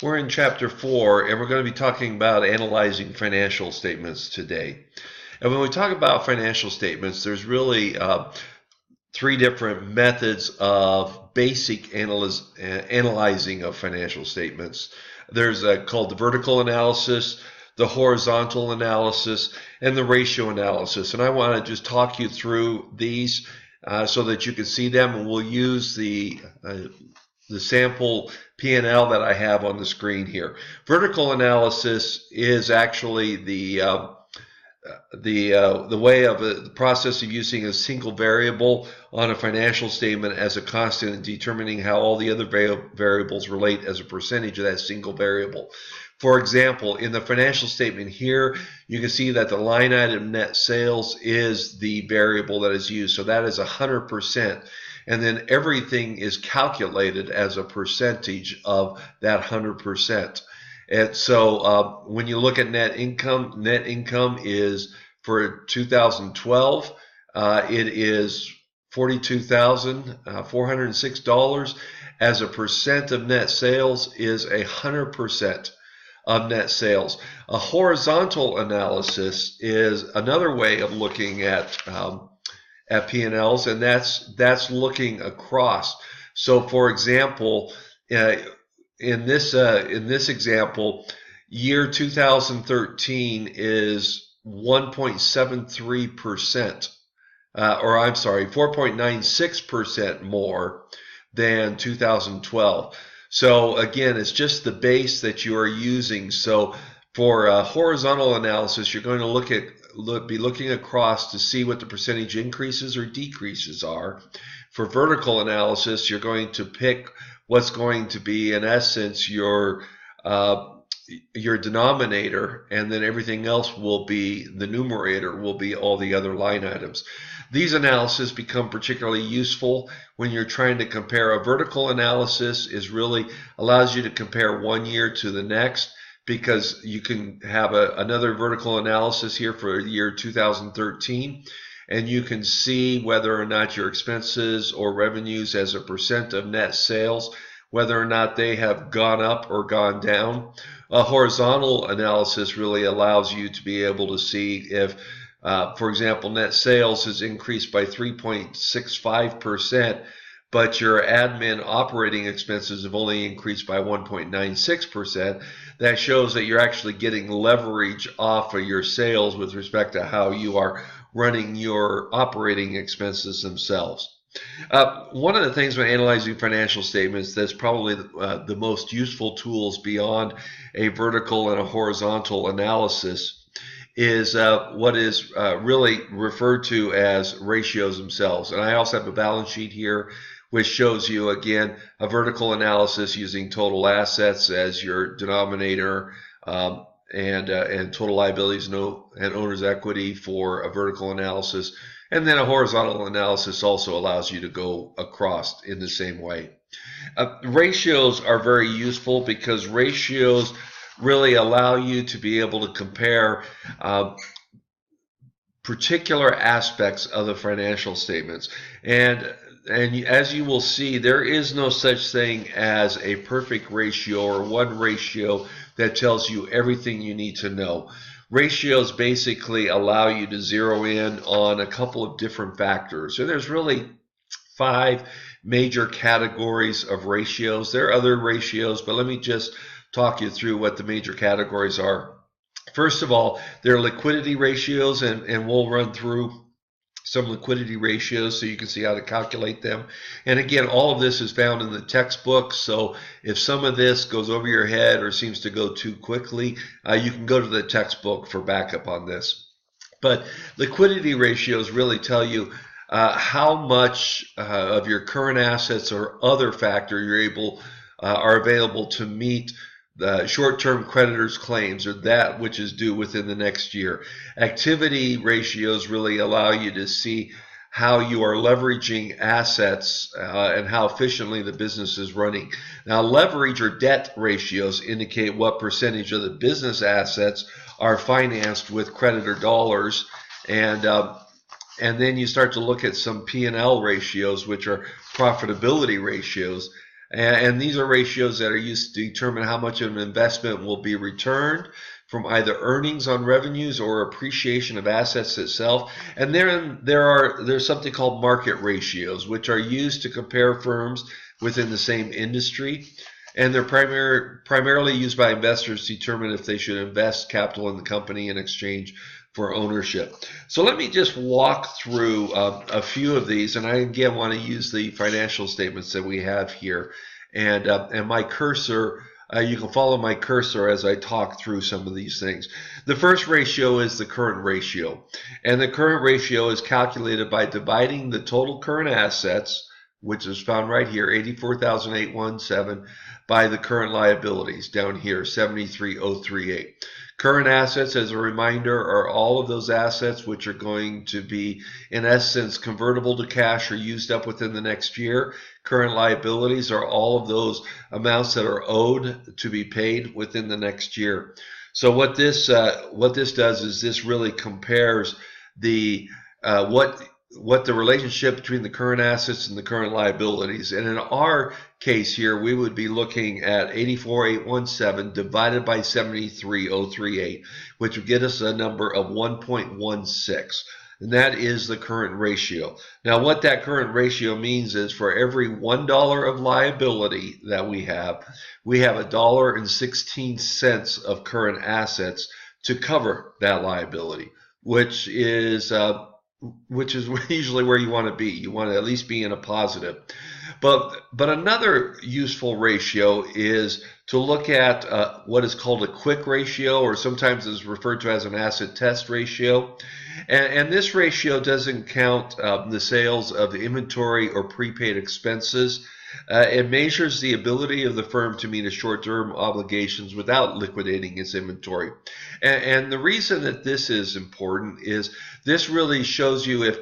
We're in chapter 4, and we're going to be talking about analyzing financial statements today. And when we talk about financial statements, there's really three different methods of basic analyzing of financial statements. There's called the vertical analysis, the horizontal analysis, and the ratio analysis. And I want to just talk you through these so that you can see them, and we'll use the sample P&L that I have on the screen here. Vertical analysis is actually the way of the process of using a single variable on a financial statement as a constant and determining how all the other variables relate as a percentage of that single variable. For example, in the financial statement here, you can see that the line item net sales is the variable that is used. So that is 100%. And then everything is calculated as a percentage of that 100%. And so when you look at net income is for 2012, it is $42,406. As a percent of net sales is 100% of net sales. A horizontal analysis is another way of looking at P&Ls, and that's looking across. So, for example, in this example, year 2013 is 1.73%, or I'm sorry, 4.96% more than 2012. So again, it's just the base that you are using. So for horizontal analysis, you're going to be looking across to see what the percentage increases or decreases are. For vertical analysis, you're going to pick what's going to be, in essence, your denominator, and then everything else will be, the numerator will be all the other line items. These analyses become particularly useful when you're trying to compare. A vertical analysis is really allows you to compare one year to the next, because you can have another vertical analysis here for year 2013, and you can see whether or not your expenses or revenues as a percent of net sales, whether or not they have gone up or gone down. A horizontal analysis really allows you to be able to see if, for example, net sales has increased by 3.65%, but your admin operating expenses have only increased by 1.96%. That shows that you're actually getting leverage off of your sales with respect to how you are running your operating expenses themselves. One of the things when analyzing financial statements that's probably the most useful tools beyond a vertical and a horizontal analysis is what is really referred to as ratios themselves. And I also have a balance sheet here which shows you, again, a vertical analysis using total assets as your denominator, and total liabilities and owner's equity for a vertical analysis. And then a horizontal analysis also allows you to go across in the same way. Ratios are very useful because ratios really allow you to be able to compare particular aspects of the financial statements. And as you will see, there is no such thing as a perfect ratio or one ratio that tells you everything you need to know. Ratios basically allow you to zero in on a couple of different factors. So there's really 5 major categories of ratios. There are other ratios, but let me just talk you through what the major categories are. First of all, there are liquidity ratios, and we'll run through some liquidity ratios so you can see how to calculate them. And again, all of this is found in the textbook, so if some of this goes over your head or seems to go too quickly, you can go to the textbook for backup on this. But liquidity ratios really tell you how much of your current assets or other factor are available to meet the short-term creditors' claims, or that which is due within the next year. Activity ratios really allow you to see how you are leveraging assets and how efficiently the business is running. Now, leverage or debt ratios indicate what percentage of the business assets are financed with creditor dollars, and then you start to look at some P&L ratios, which are profitability ratios. And these are ratios that are used to determine how much of an investment will be returned from either earnings on revenues or appreciation of assets itself. And there's something called market ratios, which are used to compare firms within the same industry. And they're primarily used by investors to determine if they should invest capital in the company in exchange for ownership. So let me just walk through a few of these, and I again want to use the financial statements that we have here, and my cursor. You can follow my cursor as I talk through some of these things. The first ratio is the current ratio, and the current ratio is calculated by dividing the total current assets, which is found right here, 84,817, by the current liabilities down here, 73,038. Current assets, as a reminder, are all of those assets which are going to be, in essence, convertible to cash or used up within the next year. Current liabilities are all of those amounts that are owed to be paid within the next year. So what this does is this really compares the what the relationship between the current assets and the current liabilities. And in our case here, we would be looking at 84,817 divided by 73,038, which would get us a number of 1.16. And that is the current ratio. Now, what that current ratio means is for every $1 of liability that we have $1.16 of current assets to cover that liability, which is usually where you want to be. You want to at least be in a positive. But another useful ratio is to look at what is called a quick ratio, or sometimes is referred to as an asset test ratio. And this ratio doesn't count the sales of the inventory or prepaid expenses. It measures the ability of the firm to meet its short-term obligations without liquidating its inventory. And the reason that this is important is this really shows you if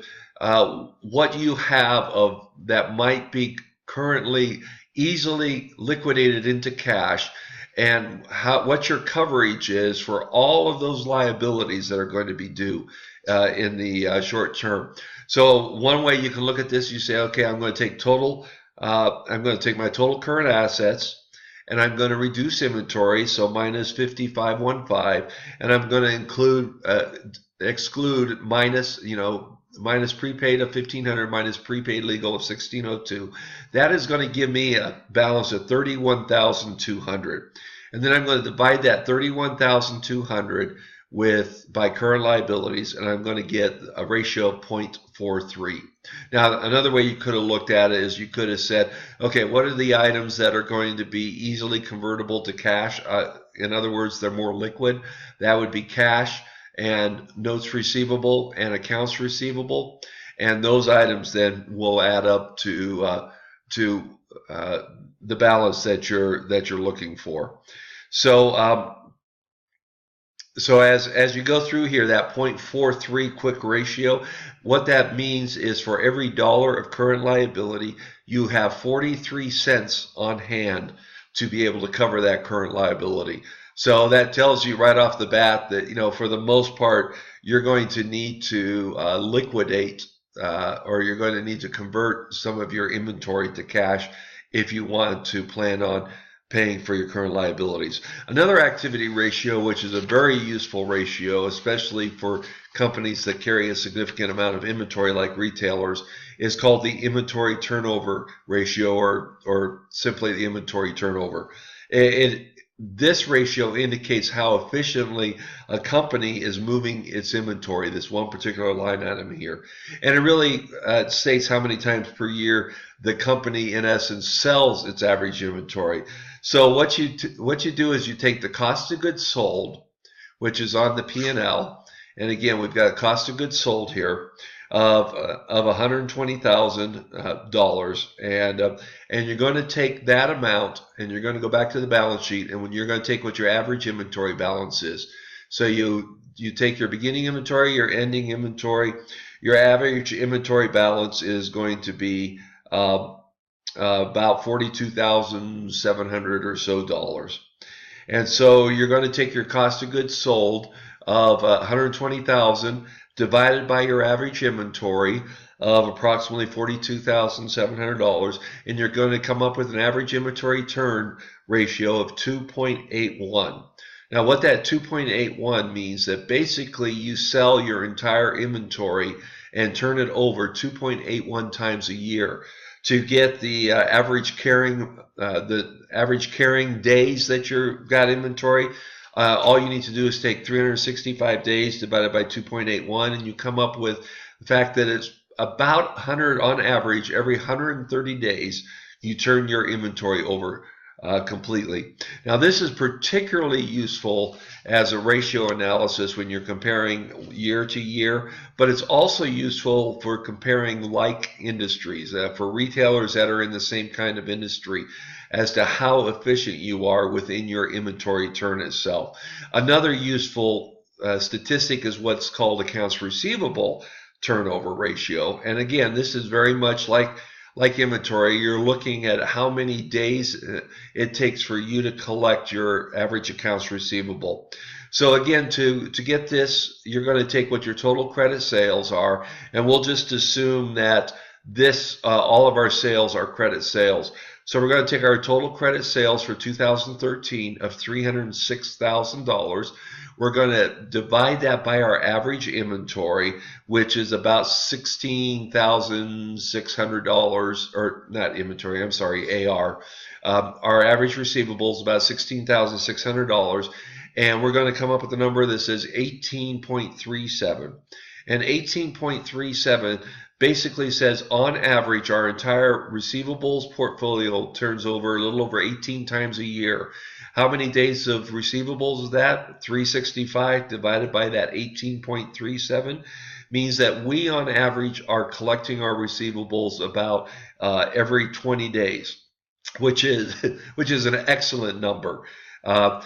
what you have of that might be currently easily liquidated into cash, and what your coverage is for all of those liabilities that are going to be due in the short term. So one way you can look at this, you say, okay, I'm going to take my total current assets, and I'm going to reduce inventory, so minus 5515, and I'm going to exclude minus prepaid of 1,500 minus prepaid legal of 1,602. That is going to give me a balance of 31,200. And then I'm going to divide that 31,200 by current liabilities, and I'm going to get a ratio of 0.43. Now, another way you could have looked at it is you could have said, okay, what are the items that are going to be easily convertible to cash? In other words, they're more liquid. That would be cash and notes receivable and accounts receivable, and those items then will add up to the balance that you're looking for. So as you go through here, that 0.43 quick ratio, what that means is for every dollar of current liability, you have 43 cents on hand to be able to cover that current liability. So that tells you right off the bat that, for the most part, you're going to need to liquidate or you're going to need to convert some of your inventory to cash if you want to plan on paying for your current liabilities. Another activity ratio, which is a very useful ratio, especially for companies that carry a significant amount of inventory like retailers, is called the inventory turnover ratio, or simply the inventory turnover. This ratio indicates how efficiently a company is moving its inventory, this one particular line item here. And it really states how many times per year the company, in essence, sells its average inventory. So what you do is you take the cost of goods sold, which is on the P&L, and again, we've got a cost of goods sold here of $120,000, and you're going to take that amount, and you're going to go back to the balance sheet, and you're going to take what your average inventory balance is. So you take your beginning inventory, your ending inventory. Your average inventory balance is going to be about $42,700 or so dollars. And so you're going to take your cost of goods sold of $120,000 divided by your average inventory, of approximately $42,700, and you're going to come up with an average inventory turn ratio of 2.81. Now, what that 2.81 means that basically you sell your entire inventory and turn it over 2.81 times a year to get the average carrying days that you've got inventory. All you need to do is take 365 days divided by 2.81, and you come up with the fact that it's about 100 on average every 130 days you turn your inventory over completely. Now, this is particularly useful as a ratio analysis when you're comparing year to year, but it's also useful for comparing like industries, for retailers that are in the same kind of industry, as to how efficient you are within your inventory turn itself. Another useful statistic is what's called accounts receivable turnover ratio. And again, this is very much like inventory. You're looking at how many days it takes for you to collect your average accounts receivable. So again, to get this, you're going to take what your total credit sales are, and we'll just assume that this all of our sales are credit sales. So we're going to take our total credit sales for 2013 of $306,000. We're going to divide that by our average inventory, which is about $16,600, or not inventory, I'm sorry, AR. Our average receivable is about $16,600, and we're going to come up with a number that says 18.37. And 18.37 basically says on average our entire receivables portfolio turns over a little over 18 times a year. How many days of receivables is that? 365 divided by that 18.37 means that we on average are collecting our receivables about every 20 days, which is an excellent number. Now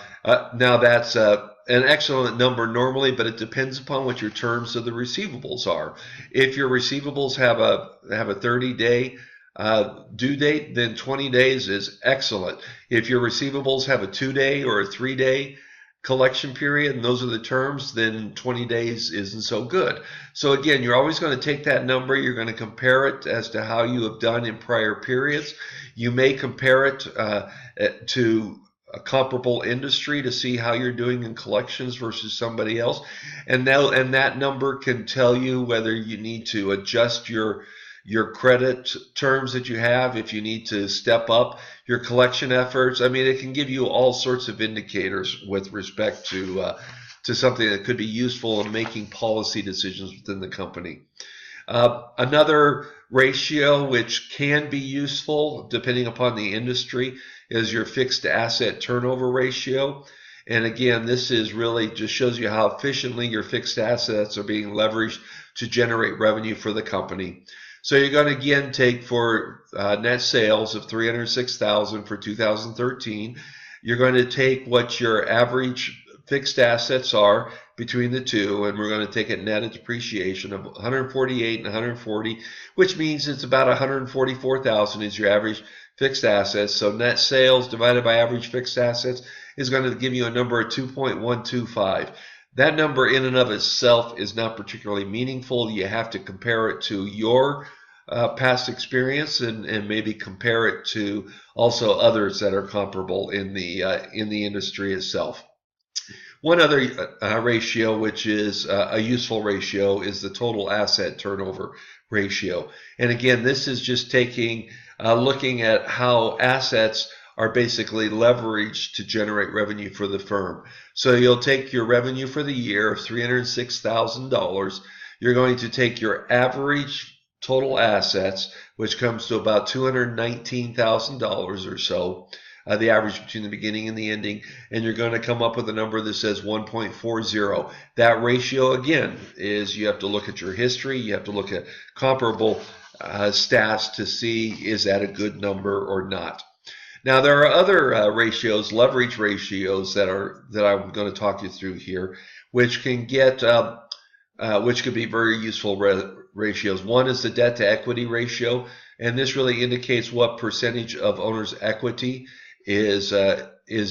that's an excellent number normally, but it depends upon what your terms of the receivables are. If your receivables have a 30-day due date, then 20 days is excellent. If your receivables have a 2-day or a 3-day collection period, and those are the terms, then 20 days isn't so good. So again, you're always going to take that number, you're going to compare it as to how you have done in prior periods. You may compare it to a comparable industry to see how you're doing in collections versus somebody else, and that number can tell you whether you need to adjust your credit terms that you have, if you need to step up your collection efforts. I mean, it can give you all sorts of indicators with respect to something that could be useful in making policy decisions within the company. Another ratio which can be useful depending upon the industry is your fixed asset turnover ratio. And again, this is really just shows you how efficiently your fixed assets are being leveraged to generate revenue for the company. So you're going to again take for net sales of $306,000 for 2013. You're going to take what your average fixed assets are between the two, and we're going to take a net of depreciation of 148 and 140, which means it's about 144,000 is your average fixed assets. So net sales divided by average fixed assets is going to give you a number of 2.125. That number in and of itself is not particularly meaningful. You have to compare it to your past experience and maybe compare it to also others that are comparable in the industry itself. One other ratio, which is a useful ratio, is the total asset turnover ratio. And again, this is just taking looking at how assets are basically leveraged to generate revenue for the firm. So you'll take your revenue for the year of $306,000. You're going to take your average total assets, which comes to about $219,000 or so, the average between the beginning and the ending, and you're going to come up with a number that says 1.40. That ratio, again, is you have to look at your history, you have to look at comparable stats to see is that a good number or not. Now there are other ratios, leverage ratios that I'm going to talk you through here, which can get which could be very useful ratios. One is the debt to equity ratio, and this really indicates what percentage of owner's equity is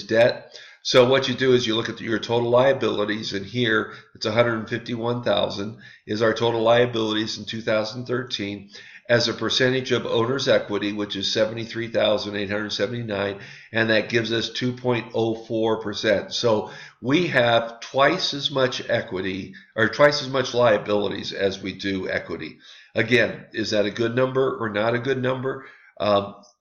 debt. So what you do is you look at your total liabilities, and here it's 151,000 is our total liabilities in 2013 as a percentage of owner's equity, which is 73,879, and that gives us 2.04%. So we have twice as much equity or twice as much liabilities as we do equity. Again, is that a good number or not a good number?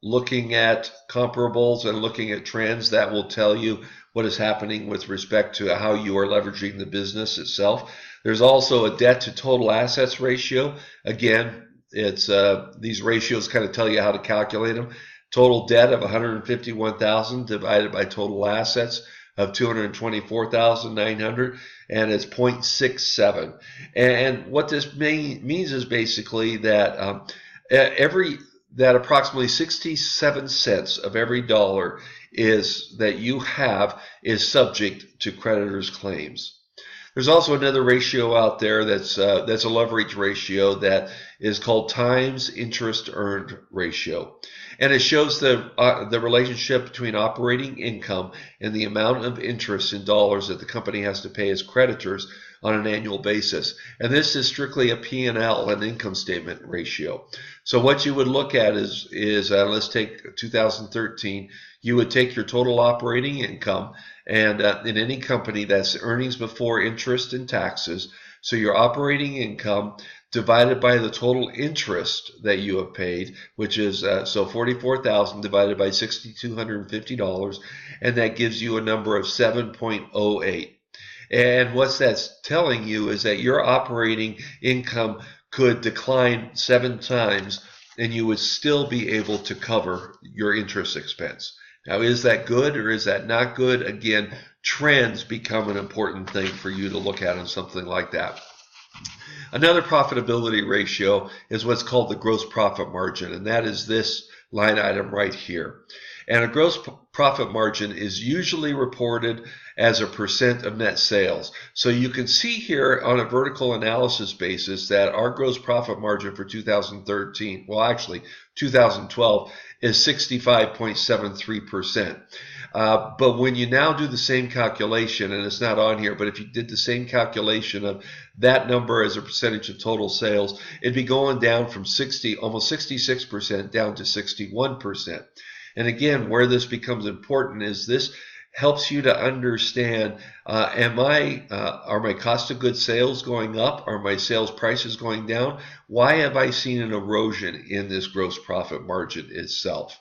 Looking at comparables and looking at trends, that will tell you what is happening with respect to how you are leveraging the business itself. There's also a debt to total assets ratio. Again, it's these ratios kind of tell you how to calculate them. Total debt of 151,000 divided by total assets of 224,900, and it's 0.67. And what this means is basically that that approximately 67 cents of every dollar that you have is subject to creditors' claims. There's also another ratio out there that's a leverage ratio that is called times interest earned ratio, and it shows the relationship between operating income and the amount of interest in dollars that the company has to pay as creditors on an annual basis. And this is strictly a P&L, an income statement ratio. So what you would look at is let's take 2013. You would take your total operating income, and in any company, that's earnings before interest and taxes. So your operating income divided by the total interest that you have paid, which is so 44,000 divided by $6,250, and that gives you a number of 7.08. And what that's telling you is that your operating income could decline 7 times, and you would still be able to cover your interest expense. Now, is that good or is that not good? Again, trends become an important thing for you to look at on something like that. Another profitability ratio is what's called the gross profit margin, and that is this line item right here. And a gross profit margin is usually reported as a percent of net sales. So you can see here on a vertical analysis basis that our gross profit margin for 2013, well actually 2012, is 65.73%. But when you now do the same calculation, and it's not on here, but if you did the same calculation of that number as a percentage of total sales, it'd be going down from almost 66% down to 61%. And again, where this becomes important is this helps you to understand, are my cost of goods sales going up? Are my sales prices going down? Why have I seen an erosion in this gross profit margin itself?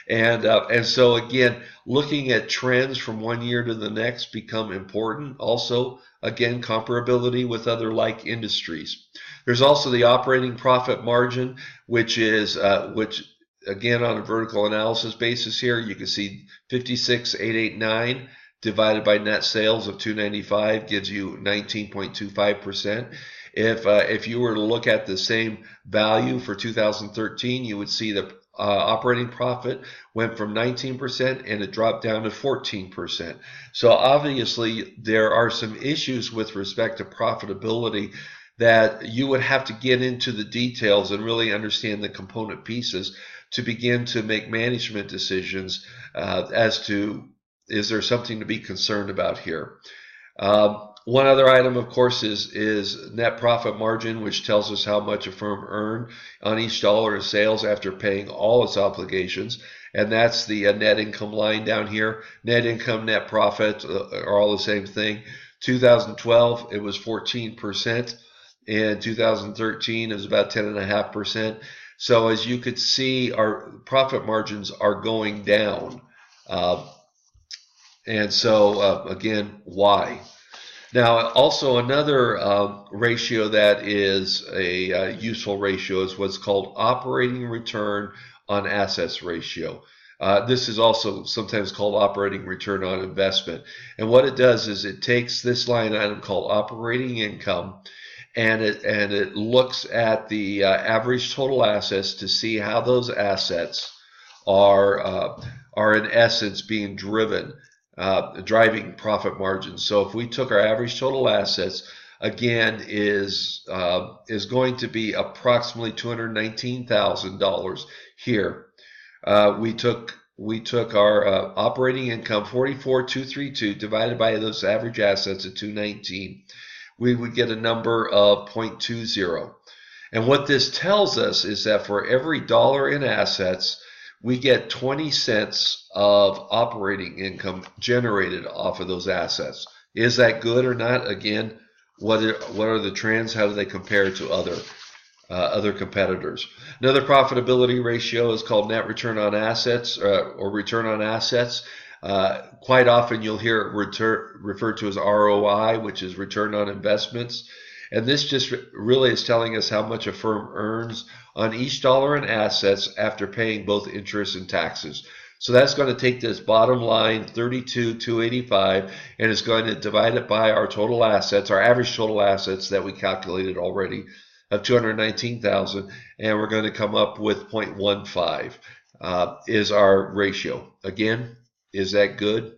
And so again, looking at trends from one year to the next become important. Also, again, comparability with other like industries. There's also the operating profit margin, which again, on a vertical analysis basis here, you can see 56,889 divided by net sales of 295 gives you 19.25%. If you were to look at the same value for 2013, you would see the operating profit went from 19% and it dropped down to 14%. So obviously there are some issues with respect to profitability that you would have to get into the details and really understand the component pieces to begin to make management decisions as to, is there something to be concerned about here? One other item, of course, is net profit margin, which tells us how much a firm earned on each dollar of sales after paying all its obligations. And that's the net income line down here. Net income, net profit are all the same thing. 2012, it was 14%. In 2013, it was about 10.5%. So as you could see, our profit margins are going down. And so, again, why? Now, also another ratio that is a useful ratio is what's called operating return on assets ratio. This is also sometimes called operating return on investment. And what it does is it takes this line item called operating income, and it looks at the average total assets to see how those assets are in essence being driving profit margins. So if we took our average total assets, again, is going to be approximately $219,000 here. We took we took our operating income 44,232 divided by those average assets at 219, we would get a number of 0.20. And what this tells us is that for every dollar in assets, we get 20 cents of operating income generated off of those assets. Is that good or not? Again, what are the trends? How do they compare to other competitors? Another profitability ratio is called net return on assets or return on assets. Quite often you'll hear it referred to as ROI, which is return on investments. And this just really is telling us how much a firm earns on each dollar in assets after paying both interest and taxes. So that's going to take this bottom line, 32,285, and it's going to divide it by our total assets, our average total assets that we calculated already of 219,000, and we're going to come up with 0.15 is our ratio. Again, is that good?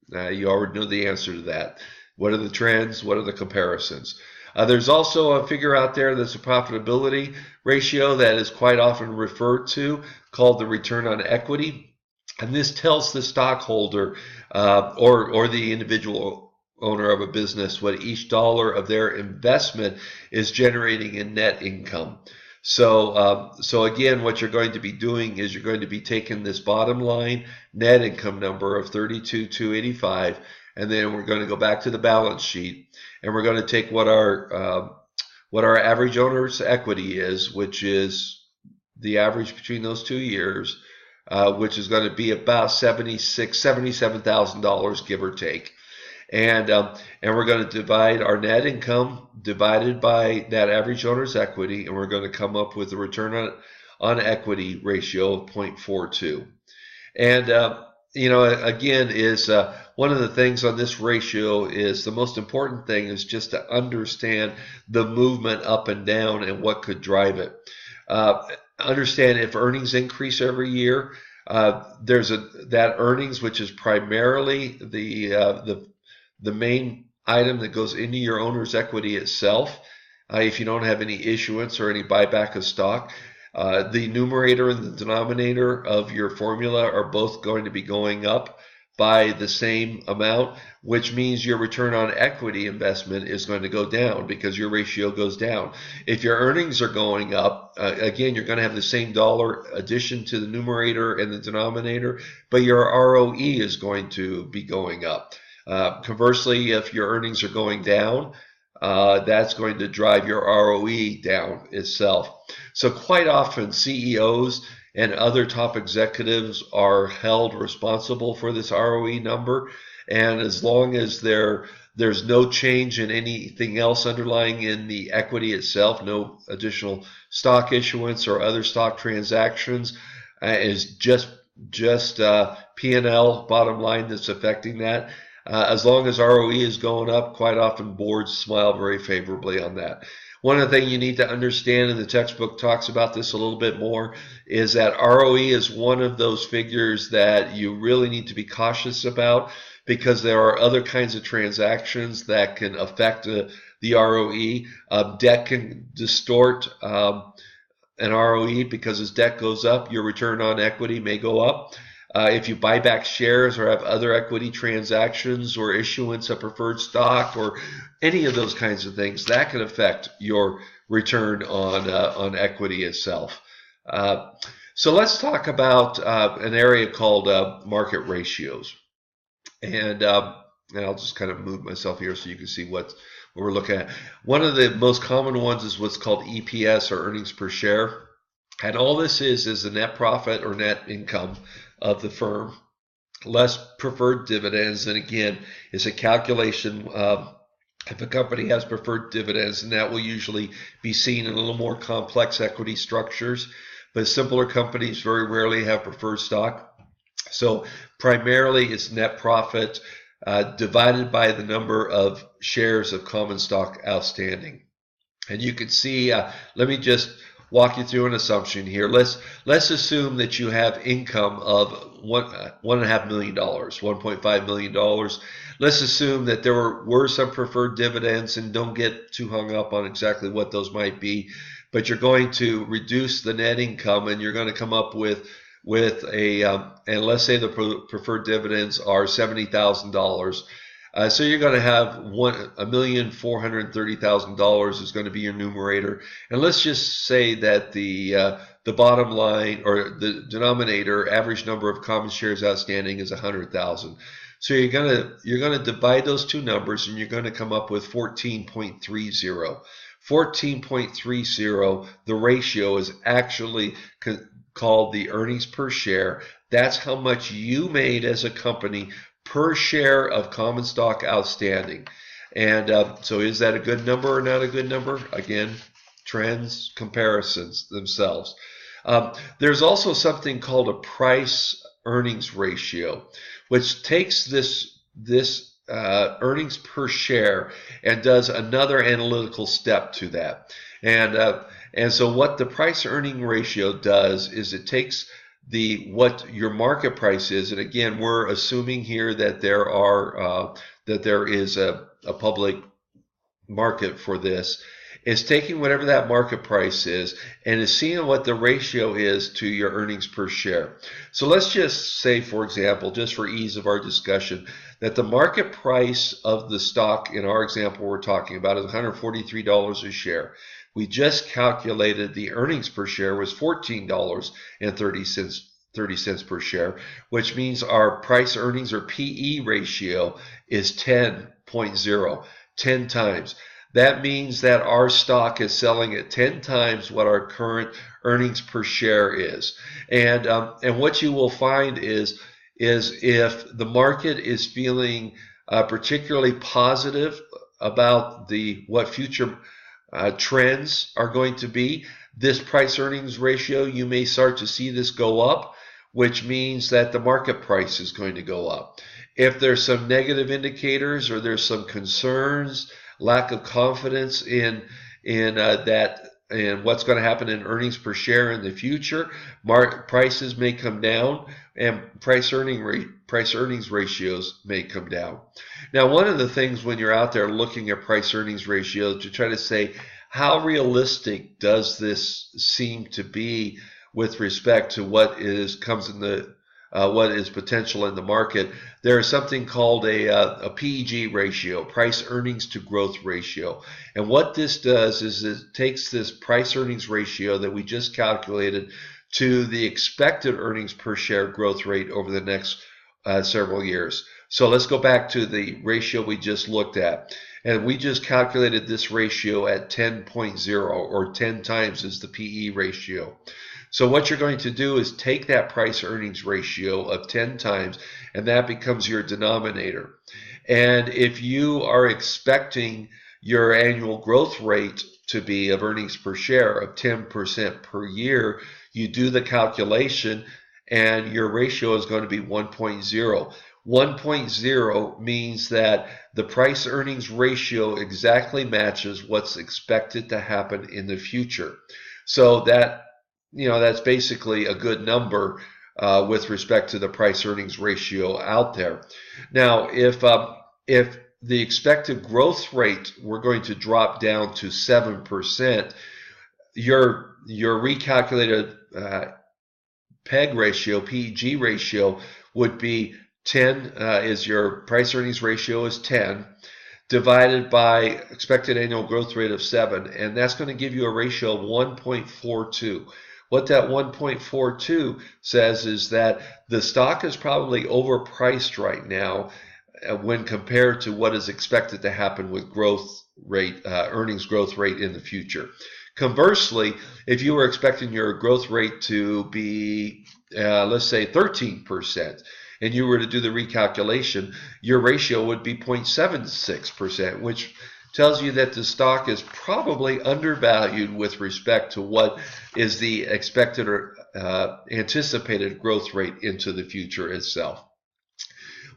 You already know the answer to that. What are the trends? What are the comparisons? There's also a figure out there that's a profitability ratio that is quite often referred to called the return on equity. And this tells the stockholder or the individual owner of a business what each dollar of their investment is generating in net income. So again, what you're going to be doing is you're going to be taking this bottom line net income number of 32,285, and then we're going to go back to the balance sheet, and we're going to take what our average owner's equity is, which is the average between those 2 years, which is going to be about $77,000, give or take. And we're going to divide our net income divided by that average owner's equity, and we're going to come up with a return on equity ratio of 0.42. And again, is one of the things on this ratio is the most important thing is just to understand the movement up and down and what could drive it. Understand if earnings increase every year, there's that earnings, which is primarily the main item that goes into your owner's equity itself. If you don't have any issuance or any buyback of stock, the numerator and the denominator of your formula are both going to be going up by the same amount, which means your return on equity investment is going to go down because your ratio goes down. If your earnings are going up, again, you're going to have the same dollar addition to the numerator and the denominator, but your ROE is going to be going up. Conversely, if your earnings are going down, that's going to drive your ROE down itself. So quite often CEOs and other top executives are held responsible for this ROE number, and as long as there's no change in anything else underlying in the equity itself, no additional stock issuance or other stock transactions, is just P&L bottom line that's affecting that. As long as ROE is going up, quite often boards smile very favorably on that. One of the things you need to understand, and the textbook talks about this a little bit more, is that ROE is one of those figures that you really need to be cautious about because there are other kinds of transactions that can affect the ROE. Debt can distort an ROE because as debt goes up, your return on equity may go up. If you buy back shares or have other equity transactions or issuance of preferred stock or any of those kinds of things, that can affect your return on equity itself. So let's talk about an area called market ratios. And I'll just kind of move myself here so you can see what we're looking at. One of the most common ones is what's called EPS or earnings per share. And all this is the net profit or net income of the firm less preferred dividends. And again, it's a calculation if a company has preferred dividends, and that will usually be seen in a little more complex equity structures, but simpler companies very rarely have preferred stock. So primarily it's net profit divided by the number of shares of common stock outstanding. And you can see, let me just walk you through an assumption here. Let's assume that you have income of $1.5 million, $1.5 million. Let's assume that there were some preferred dividends, and don't get too hung up on exactly what those might be, but you're going to reduce the net income, and you're going to come up with with and let's say the preferred dividends are $70,000. So you're going to have $1,430,000 is going to be your numerator, and let's just say that the bottom line or the denominator average number of common shares outstanding is 100,000. So you're gonna divide those two numbers, and you're going to come up with 14.30. 14.30. The ratio is actually called the earnings per share. That's how much you made as a company per share of common stock outstanding. And so is that a good number or not a good number? Again, trends, comparisons themselves. There's also something called a price earnings ratio, which takes this earnings per share and does another analytical step to that. And so what the price earning ratio does is it takes what your market price is, and again, we're assuming here that there is a public market for this. Is taking whatever that market price is and is seeing what the ratio is to your earnings per share. So let's just say, for example, just for ease of our discussion, that the market price of the stock in our example we're talking about is $143 a share. We just calculated the earnings per share was $14.30 per share, which means our price earnings or PE ratio is 10.0, 10 times. That means that our stock is selling at 10 times what our current earnings per share is. And what you will find is if the market is feeling particularly positive about what future trends are going to be, this price earnings ratio, you may start to see this go up, which means that the market price is going to go up. If there's some negative indicators or there's some concerns, lack of confidence in what's going to happen in earnings per share in the future, prices may come down and price earnings ratios may come down. Now, one of the things when you're out there looking at price earnings ratios to try to say how realistic does this seem to be with respect to what is potential in the market, there is something called a PEG ratio, price earnings to growth ratio. And what this does is it takes this price earnings ratio that we just calculated to the expected earnings per share growth rate over the next several years. So let's go back to the ratio we just looked at. And we just calculated this ratio at 10.0, or 10 times is the PE ratio. So what you're going to do is take that price earnings ratio of 10 times, and that becomes your denominator. And if you are expecting your annual growth rate to be of earnings per share of 10% per year, you do the calculation and your ratio is going to be 1.0. 1.0 means that the price earnings ratio exactly matches what's expected to happen in the future. So that's basically a good number with respect to the price earnings ratio out there. Now, if the expected growth rate we're going to drop down to 7%, your recalculated PEG ratio would be 10 is your price earnings ratio is 10 divided by expected annual growth rate of 7, and that's going to give you a ratio of 1.42. What that 1.42 says is that the stock is probably overpriced right now when compared to what is expected to happen with growth rate, earnings growth rate in the future. Conversely, if you were expecting your growth rate to be, let's say 13%, and you were to do the recalculation, your ratio would be 0.76%, which tells you that the stock is probably undervalued with respect to what is the expected or anticipated growth rate into the future itself.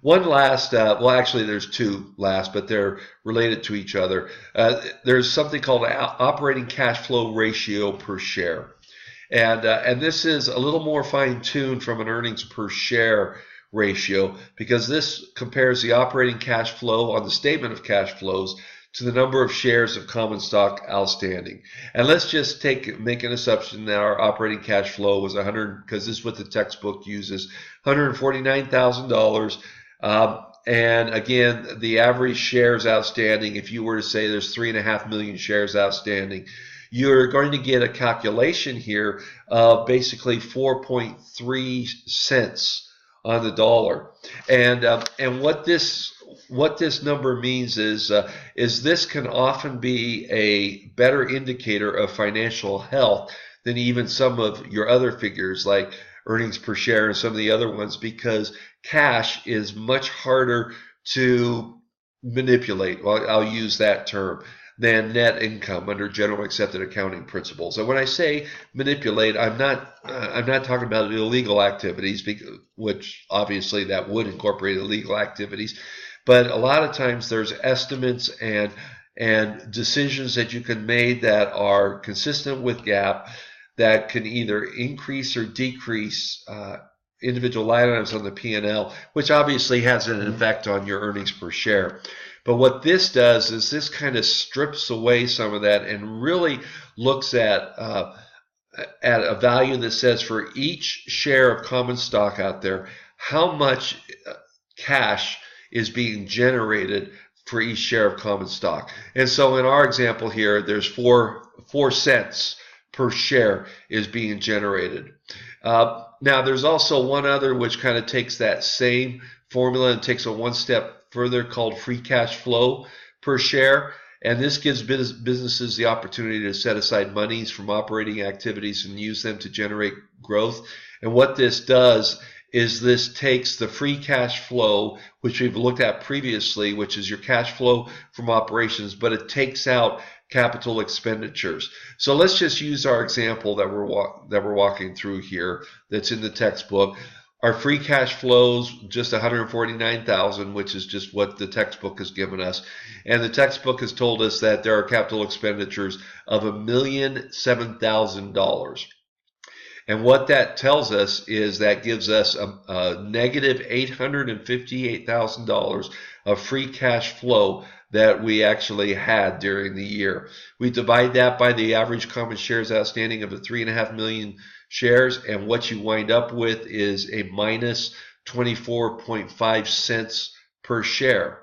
One last, well, actually there's two last, but they're related to each other. There's something called operating cash flow ratio per share. And this is a little more fine-tuned from an earnings per share ratio, because this compares the operating cash flow on the statement of cash flows to the number of shares of common stock outstanding. And let's just make an assumption that our operating cash flow was 100, because this is what the textbook uses, $149,000. And again, the average shares outstanding, if you were to say there's 3.5 million shares outstanding, you're going to get a calculation here of basically 4.3 cents on the dollar. And what this number means is this can often be a better indicator of financial health than even some of your other figures like earnings per share and some of the other ones, because cash is much harder to manipulate. Well, I'll use that term, than net income under general accepted accounting principles. And when I say manipulate, I'm not talking about illegal activities, which obviously that would incorporate illegal activities. But a lot of times there's estimates and decisions that you can make that are consistent with GAAP that can either increase or decrease individual line items on the P&L, which obviously has an effect on your earnings per share. But what this does is this kind of strips away some of that and really looks at a value that says for each share of common stock out there, how much cash is being generated for each share of common stock. And so in our example here, there's 4 cents per share is being generated. Now there's also one other which kind of takes that same formula and takes it one step further, called free cash flow per share. And this gives businesses the opportunity to set aside monies from operating activities and use them to generate growth. And what this does is this takes the free cash flow, which we've looked at previously, which is your cash flow from operations, but it takes out capital expenditures. So let's just use our example that we're walking through here that's in the textbook. Our free cash flows just $149,000, which is just what the textbook has given us. And the textbook has told us that there are capital expenditures of $1,007,000. And what that tells us is that gives us a negative $858,000 of free cash flow that we actually had during the year. We divide that by the average common shares outstanding of the 3.5 million shares, and what you wind up with is a minus 24.5 cents per share.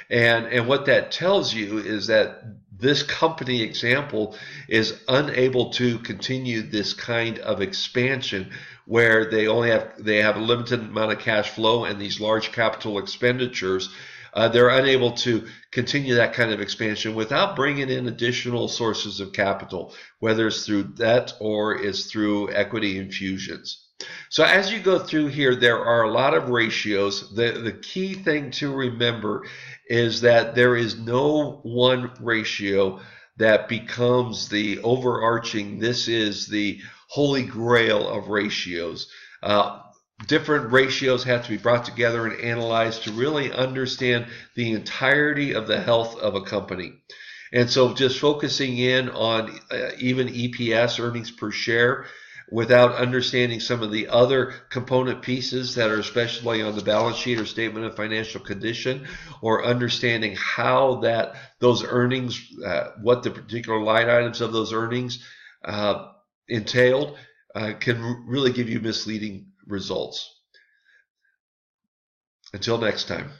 And what that tells you is that this company example is unable to continue this kind of expansion where they have a limited amount of cash flow and these large capital expenditures. They're unable to continue that kind of expansion without bringing in additional sources of capital, whether it's through debt or it's through equity infusions. So as you go through here, there are a lot of ratios. The key thing to remember is that there is no one ratio that becomes the overarching, this is the holy grail of ratios. Different ratios have to be brought together and analyzed to really understand the entirety of the health of a company. And so just focusing in on even EPS, earnings per share, without understanding some of the other component pieces that are especially on the balance sheet or statement of financial condition, or understanding how those earnings, what the particular line items of those earnings entailed, can really give you misleading results. Until next time.